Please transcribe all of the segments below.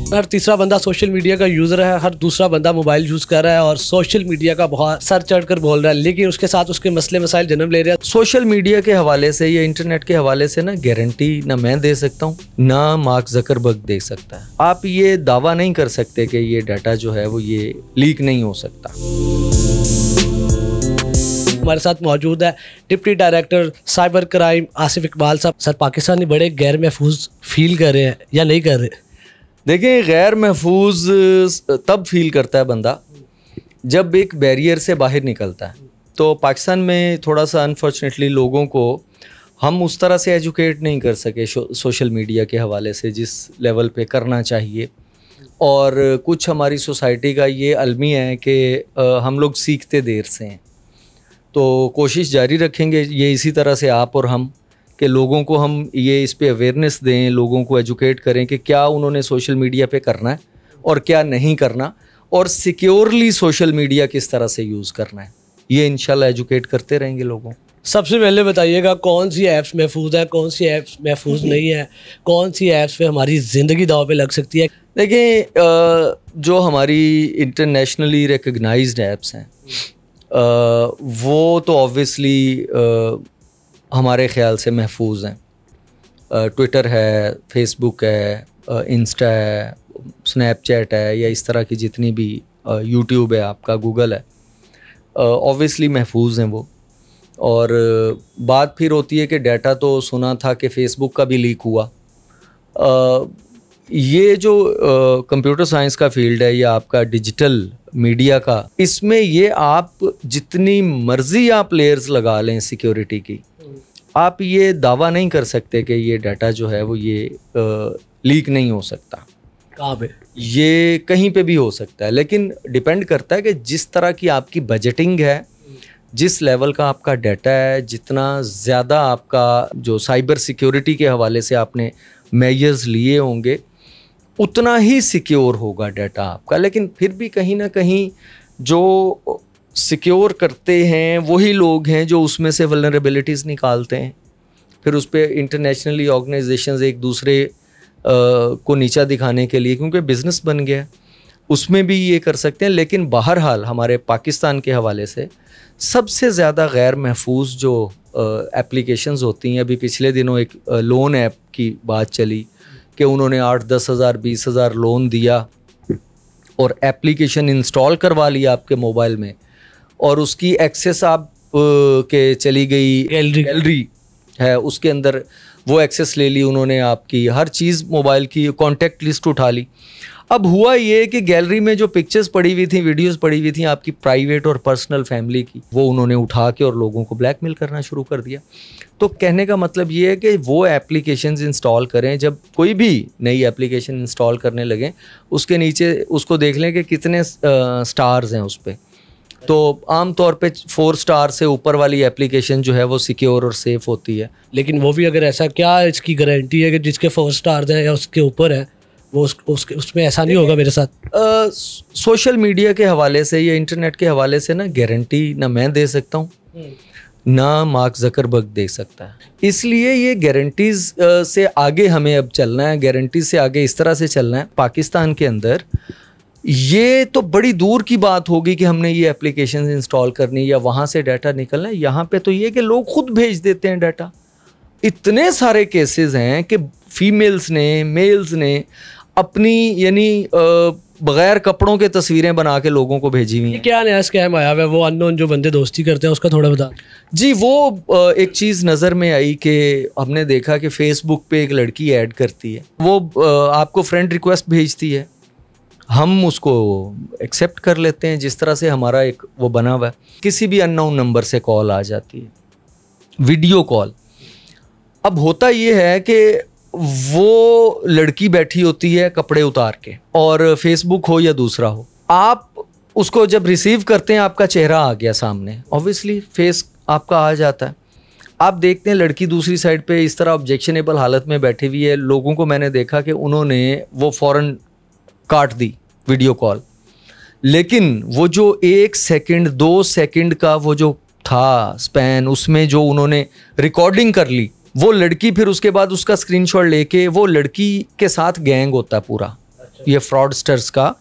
हर तीसरा बंदा social media का यूज़र है, हर दूसरा बंदा मोबाइल यूज़ कर रहा है और सोशल मीडिया का बहुत सर चढ़ कर बोल रहा है, लेकिन उसके साथ उसके मसले मसाइल जन्म ले रहे हैं। सोशल मीडिया के हवाले से या इंटरनेट के हवाले से ना गारंटी ना मैं दे सकता हूँ ना मार्क ज़करबर्ग दे सकता है। आप ये दावा नहीं कर सकते कि ये डाटा जो है वो ये लीक नहीं हो सकता। हमारे साथ मौजूद है deputy director cyber crime Asif Iqbal साहब। सर, पाकिस्तानी बड़े गैर महफूज फील कर रहे हैं या नहीं कर रहे? देखिए, गैर महफूज तब फील करता है बंदा जब एक बैरियर से बाहर निकलता है। तो पाकिस्तान में थोड़ा सा अनफॉर्चुनेटली लोगों को हम उस तरह से एजुकेट नहीं कर सके सोशल मीडिया के हवाले से जिस लेवल पे करना चाहिए। और कुछ हमारी सोसाइटी का ये अलमी है कि हम लोग सीखते देर से हैं। तो कोशिश जारी रखेंगे ये इसी तरह से आप और हम कि लोगों को हम ये इस पे अवेयरनेस दें, लोगों को एजुकेट करें कि क्या उन्होंने सोशल मीडिया पे करना है और क्या नहीं करना, और सिक्योरली सोशल मीडिया किस तरह से यूज़ करना है। ये इंशाल्लाह एजुकेट करते रहेंगे लोगों। सबसे पहले बताइएगा कौन सी ऐप्स महफूज है, कौन सी ऐप्स महफूज नहीं है, कौन सी ऐप्स पे हमारी ज़िंदगी दाव पे लग सकती है? देखिए, जो हमारी इंटरनेशनली रिकग्नाइज्ड ऐप्स हैं वो तो ऑब्वियसली हमारे ख़्याल से महफूज हैं। ट्विटर है, फेसबुक है, इंस्टा है, स्नैपचैट है, या इस तरह की जितनी भी यूट्यूब है, आपका गूगल है, ऑब्वियसली महफूज हैं वो। और बात फिर होती है कि डाटा तो सुना था कि फ़ेसबुक का भी लीक हुआ। ये जो कंप्यूटर साइंस का फील्ड है या आपका डिजिटल मीडिया का, इसमें ये आप जितनी मर्ज़ी आप लेयर्स लगा लें सिक्योरिटी की, आप ये दावा नहीं कर सकते कि ये डाटा जो है वो ये लीक नहीं हो सकता। कहाँ पे? ये कहीं पे भी हो सकता है, लेकिन डिपेंड करता है कि जिस तरह की आपकी बजटिंग है, जिस लेवल का आपका डाटा है, जितना ज़्यादा आपका जो साइबर सिक्योरिटी के हवाले से आपने मेजर्स लिए होंगे, उतना ही सिक्योर होगा डाटा आपका। लेकिन फिर भी कहीं ना कहीं जो सिक्योर करते हैं वही लोग हैं जो उसमें से वल्नरेबिलिटीज़ निकालते हैं। फिर उस पर इंटरनेशनली ऑर्गेनाइजेशंस एक दूसरे को नीचा दिखाने के लिए, क्योंकि बिज़नेस बन गया, उसमें भी ये कर सकते हैं। लेकिन बहरहाल हमारे पाकिस्तान के हवाले से सबसे ज़्यादा गैर महफूज जो एप्लीकेशंस होती हैं, अभी पिछले दिनों एक लोन ऐप की बात चली कि उन्होंने 8-10 हज़ार 20 हज़ार लोन दिया और एप्लीकेशन इंस्टॉल करवा लिया आपके मोबाइल में, और उसकी एक्सेस आप के चली गई गैलरी है उसके अंदर, वो एक्सेस ले ली उन्होंने, आपकी हर चीज़ मोबाइल की कॉन्टैक्ट लिस्ट उठा ली। अब हुआ ये कि गैलरी में जो पिक्चर्स पड़ी हुई थी, वीडियोस पड़ी हुई थी आपकी प्राइवेट और पर्सनल फैमिली की, वो उन्होंने उठा के और लोगों को ब्लैकमेल करना शुरू कर दिया। तो कहने का मतलब ये है कि वो एप्लीकेशंस इंस्टॉल करें, जब कोई भी नई एप्लीकेशन इंस्टॉल करने लगें उसके नीचे उसको देख लें कि कितने स्टार्स हैं उस पर। तो आम तौर पे 4 स्टार से ऊपर वाली एप्लीकेशन जो है वो सिक्योर और सेफ़ होती है। लेकिन वो भी अगर ऐसा, क्या इसकी गारंटी है कि जिसके 4 स्टार्स हैं या उसके ऊपर है वो उसमें ऐसा नहीं होगा मेरे साथ? सोशल मीडिया के हवाले से या इंटरनेट के हवाले से ना गारंटी ना मैं दे सकता हूँ ना मार्क ज़करबर्ग दे सकता है। इसलिए ये गारंटीज़ से आगे हमें अब चलना है, गारंटीज से आगे इस तरह से चलना है। पाकिस्तान के अंदर ये तो बड़ी दूर की बात होगी कि हमने ये एप्लीकेशन इंस्टॉल करनी या वहाँ से डाटा निकलना है। यहाँ पे तो ये कि लोग खुद भेज देते हैं डाटा। इतने सारे केसेस हैं कि फीमेल्स ने, मेल्स ने अपनी यानी बग़ैर कपड़ों के तस्वीरें बना के लोगों को भेजी हुई हैं। क्या नया स्कैम आया हुआ है? वो अननोन जो बंदे दोस्ती करते हैं उसका थोड़ा बता। जी, वो एक चीज़ नज़र में आई कि हमने देखा कि फ़ेसबुक पे एक लड़की ऐड करती है, वो आपको फ्रेंड रिक्वेस्ट भेजती है, हम उसको एक्सेप्ट कर लेते हैं। जिस तरह से हमारा एक वो बना हुआ है, किसी भी अननोन नंबर से कॉल आ जाती है, वीडियो कॉल। अब होता ये है कि वो लड़की बैठी होती है कपड़े उतार के, और फेसबुक हो या दूसरा हो, आप उसको जब रिसीव करते हैं आपका चेहरा आ गया सामने, ऑब्वियसली फेस आपका आ जाता है। आप देखते हैं लड़की दूसरी साइड पे इस तरह ऑब्जेक्शनेबल हालत में बैठी हुई है। लोगों को मैंने देखा कि उन्होंने वो फ़ौरन काट दी वीडियो कॉल, लेकिन वो जो 1 सेकंड 2 सेकंड का वो जो था स्पैन, उसमें जो उन्होंने रिकॉर्डिंग कर ली, वो लड़की फिर उसके बाद उसका स्क्रीनशॉट लेके, वो लड़की के साथ गैंग होता है पूरा, ये फ्रॉडस्टर्स का,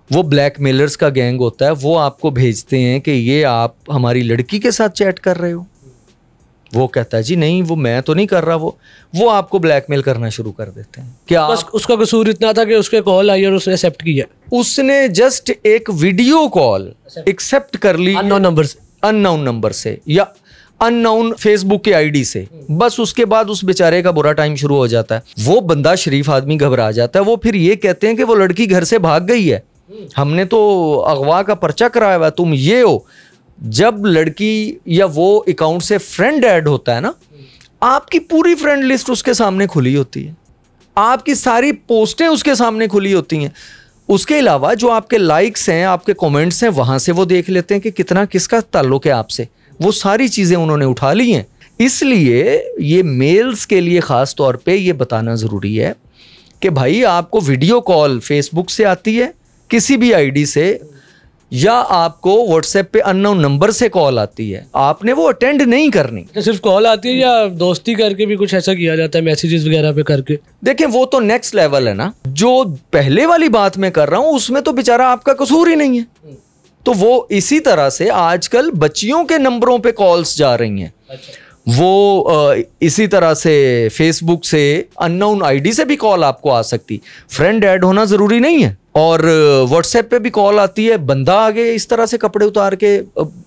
वो ब्लैकमेलर्स का गैंग होता है। वो आपको भेजते हैं कि ये आप हमारी लड़की के साथ चैट कर रहे हो। वो कहता है जी नहीं, वो मैं तो नहीं कर रहा। वो आपको ब्लैकमेल करना शुरू कर देते हैं कि बस उसका कसूर इतना था कि उसके कॉल आई और उसने एक्सेप्ट किया। उसने जस्ट एक वीडियो कॉल एक्सेप्ट कर ली अननोन नंबर से या अननोन फेसबुक के आईडी से। बस उसके बाद उस बेचारे का बुरा टाइम शुरू हो जाता है। वो बंदा शरीफ आदमी घबरा जाता है। वो फिर ये कहते हैं कि वो लड़की घर से भाग गई है, हमने तो अगवा का पर्चा कराया हुआ, तुम ये हो। जब लड़की या वो अकाउंट से फ्रेंड ऐड होता है ना, आपकी पूरी फ्रेंड लिस्ट उसके सामने खुली होती है, आपकी सारी पोस्टें उसके सामने खुली होती हैं। उसके अलावा जो आपके लाइक्स हैं, आपके कमेंट्स हैं, वहां से वो देख लेते हैं कि कितना किसका ताल्लुक है आपसे। वो सारी चीजें उन्होंने उठा ली हैं। इसलिए ये मेल्स के लिए खास तौर पे ये बताना जरूरी है कि भाई आपको वीडियो कॉल फेसबुक से आती है किसी भी आईडी से, या आपको व्हाट्सएप पे अननोन नंबर से कॉल आती है, आपने वो अटेंड नहीं करनी। तो सिर्फ कॉल आती है या दोस्ती करके भी कुछ ऐसा किया जाता है, मैसेजेस वगैरह पे करके? देखें वो तो नेक्स्ट लेवल है ना। जो पहले वाली बात मैं कर रहा हूं उसमें तो बेचारा आपका कसूर ही नहीं है। तो वो इसी तरह से आजकल बच्चियों के नंबरों पे कॉल्स जा रही हैं। वो इसी तरह से फेसबुक से अननोन आईडी से भी कॉल आपको आ सकती। फ्रेंड ऐड होना जरूरी नहीं है। और व्हाट्सएप पे भी कॉल आती है, बंदा आगे इस तरह से कपड़े उतार के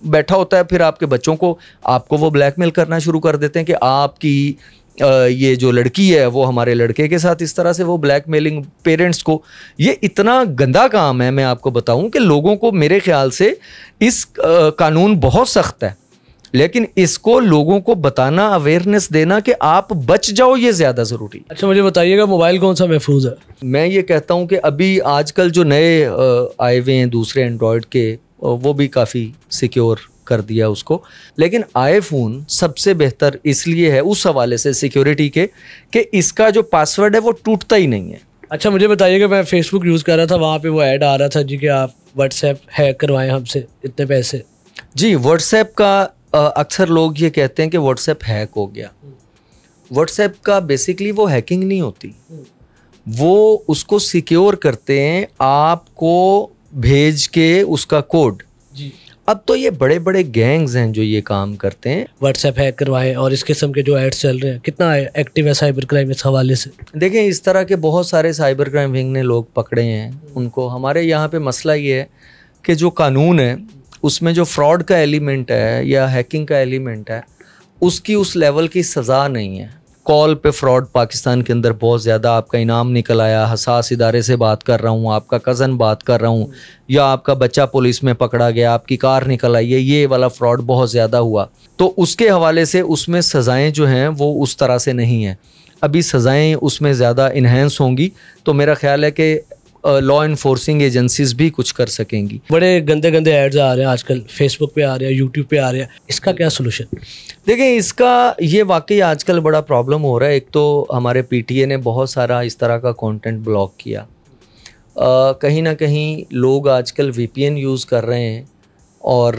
बैठा होता है, फिर आपके बच्चों को आपको वो ब्लैकमेल करना शुरू कर देते हैं कि आपकी ये जो लड़की है वो हमारे लड़के के साथ इस तरह से वो ब्लैकमेलिंग पेरेंट्स को। ये इतना गंदा काम है। मैं आपको बताऊं कि लोगों को, मेरे ख्याल से इस कानून बहुत सख्त है, लेकिन इसको लोगों को बताना, अवेयरनेस देना कि आप बच जाओ, ये ज्यादा जरूरी। अच्छा मुझे बताइएगा मोबाइल कौन सा महफूज है? मैं ये कहता हूं कि अभी आजकल जो नए आए हुए हैं दूसरे एंड्रॉयड के, वो भी काफ़ी सिक्योर कर दिया उसको। लेकिन आईफोन सबसे बेहतर इसलिए है उस हवाले से सिक्योरिटी के कि इसका जो पासवर्ड है वो टूटता ही नहीं है। अच्छा मुझे बताइएगा, मैं फेसबुक यूज़ कर रहा था, वहाँ पे वो ऐड आ रहा था जी कि आप व्हाट्सएप हैक करवाएं हमसे इतने पैसे। जी व्हाट्सएप का अक्सर लोग ये कहते हैं कि व्हाट्सएप हैक हो गया। व्हाट्सएप का बेसिकली वो हैकिंग नहीं होती, वो उसको सिक्योर करते हैं आपको भेज के उसका कोड। जी अब तो ये बड़े बड़े गैंग्स हैं जो ये काम करते हैं। व्हाट्सएप हैक करवाएं और इस किस्म के जो एड्स चल रहे हैं, कितना एक्टिव है साइबर क्राइम इस हवाले से? देखें इस तरह के बहुत सारे साइबर क्राइम विंग ने लोग पकड़े हैं उनको। हमारे यहाँ पे मसला ये है कि जो कानून है उसमें जो फ्रॉड का एलिमेंट है या हैकिंग का एलिमेंट है, उसकी उस लेवल की सज़ा नहीं है। कॉल पे फ्रॉड पाकिस्तान के अंदर बहुत ज़्यादा, आपका इनाम निकल आया, हसास इदारे से बात कर रहा हूँ, आपका कज़न बात कर रहा हूँ, या आपका बच्चा पुलिस में पकड़ा गया, आपकी कार निकल आई है, ये वाला फ्रॉड बहुत ज़्यादा हुआ। तो उसके हवाले से उसमें सज़ाएँ जो हैं वो उस तरह से नहीं हैं। अभी सज़ाएँ उसमें ज़्यादा इन्हेंस होंगी, तो मेरा ख्याल है कि लॉ इन्फोर्सिंग एजेंसीज भी कुछ कर सकेंगी। बड़े गंदे गंदे एड्स आ रहे हैं आजकल, फेसबुक पे आ रहे हैं, यूट्यूब पे आ रहे हैं, इसका क्या सोल्यूशन? देखें इसका ये वाकई आजकल बड़ा प्रॉब्लम हो रहा है। एक तो हमारे पीटीए ने बहुत सारा इस तरह का कंटेंट ब्लॉक किया। कहीं ना कहीं लोग आजकल वीपीएन यूज़ कर रहे हैं और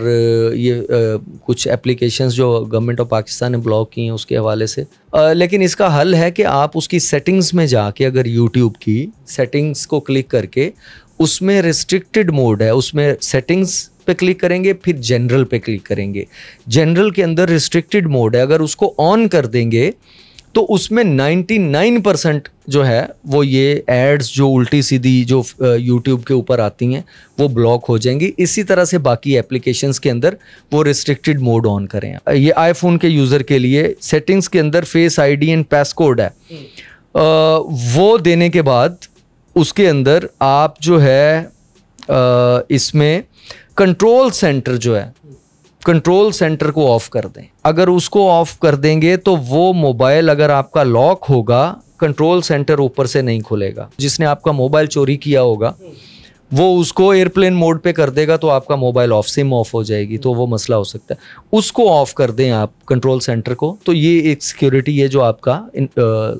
ये कुछ एप्लीकेशंस जो गवर्नमेंट ऑफ पाकिस्तान ने ब्लॉक की हैं उसके हवाले से। लेकिन इसका हल है कि आप उसकी सेटिंग्स में जाके, अगर यूट्यूब की सेटिंग्स को क्लिक करके, उसमें रिस्ट्रिक्टेड मोड है, उसमें सेटिंग्स पे क्लिक करेंगे, फिर जनरल पे क्लिक करेंगे। जनरल के अंदर रिस्ट्रिक्टेड मोड है, अगर उसको ऑन कर देंगे तो उसमें 99% जो है वो ये एड्स जो उल्टी सीधी जो यूट्यूब के ऊपर आती हैं वो ब्लॉक हो जाएंगी। इसी तरह से बाकी एप्लीकेशंस के अंदर वो रिस्ट्रिक्टेड मोड ऑन करें। ये आईफोन के यूज़र के लिए सेटिंग्स के अंदर फेस आईडी एंड पासकोड है, वो देने के बाद उसके अंदर आप जो है इसमें कंट्रोल सेंटर जो है, कंट्रोल सेंटर को ऑफ कर दें। अगर उसको ऑफ कर देंगे तो वो मोबाइल अगर आपका लॉक होगा, कंट्रोल सेंटर ऊपर से नहीं खुलेगा। जिसने आपका मोबाइल चोरी किया होगा वो उसको एयरप्लेन मोड पे कर देगा तो आपका मोबाइल ऑफ, सिम ऑफ हो जाएगी, तो वो मसला हो सकता है। उसको ऑफ कर दें आप कंट्रोल सेंटर को, तो ये एक सिक्योरिटी है जो आपका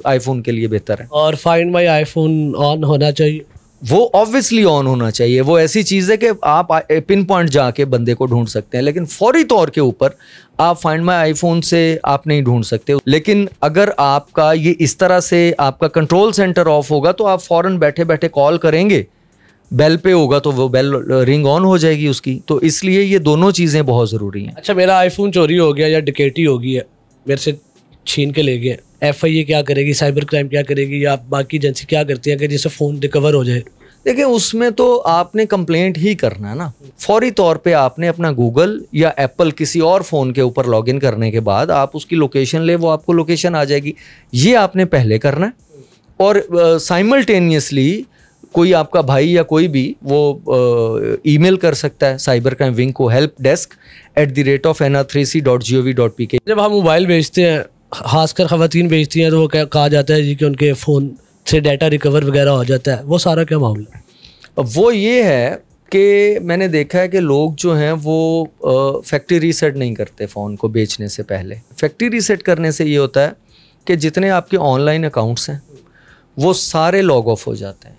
आईफोन के लिए बेहतर है। और फाइंड माई आईफोन ऑन होना चाहिए? वो ऑब्वियसली ऑन होना चाहिए। वो ऐसी चीज़ है कि आप पिन पॉइंट जाके बंदे को ढूंढ सकते हैं, लेकिन फौरी तौर के ऊपर आप फाइंड माई आईफोन से आप नहीं ढूंढ सकते। लेकिन अगर आपका ये इस तरह से आपका कंट्रोल सेंटर ऑफ होगा तो आप फ़ौरन बैठे बैठे कॉल करेंगे, बेल पे होगा तो वो बेल रिंग ऑन हो जाएगी उसकी। तो इसलिए ये दोनों चीज़ें बहुत ज़रूरी हैं। अच्छा, मेरा आईफोन चोरी हो गया या डकैती हो गई है, मेरे से छीन के ले गए, FIA क्या करेगी, साइबर क्राइम क्या करेगी, या बाकी एजेंसी क्या करती है कि जिससे फ़ोन रिकवर हो जाए? देखिए, उसमें तो आपने कंप्लेंट ही करना है ना। फौरी तौर पे आपने अपना गूगल या एप्पल किसी और फ़ोन के ऊपर लॉगिन करने के बाद आप उसकी लोकेशन ले, वो आपको लोकेशन आ जाएगी। ये आपने पहले करना है। और साइमल्टेनियसली कोई आपका भाई या कोई भी वो ईमेल कर सकता है साइबर क्राइम विंग को, helpdesk@nr3c.gov.pk। जब हम मोबाइल बेचते हैं, खासकर ख़वातीन बेचती हैं, तो वो कहा जाता है जी कि उनके फ़ोन से डाटा रिकवर वगैरह हो जाता है, वो सारा क्या मामला है? वो ये है कि मैंने देखा है कि लोग जो हैं वो फैक्ट्री रीसेट नहीं करते फ़ोन को बेचने से पहले। फैक्ट्री रीसेट करने से ये होता है कि जितने आपके ऑनलाइन अकाउंट्स हैं वो सारे लॉग ऑफ हो जाते हैं।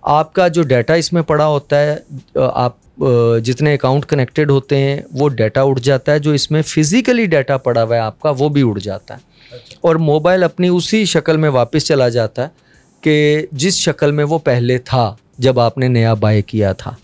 आपका जो डाटा इसमें पड़ा होता है, आप जितने अकाउंट कनेक्टेड होते हैं वो डाटा उड़ जाता है, जो इसमें फिज़िकली डाटा पड़ा हुआ है आपका वो भी उड़ जाता है। और मोबाइल अपनी उसी शक्ल में वापस चला जाता है कि जिस शक्ल में वो पहले था जब आपने नया बाय किया था।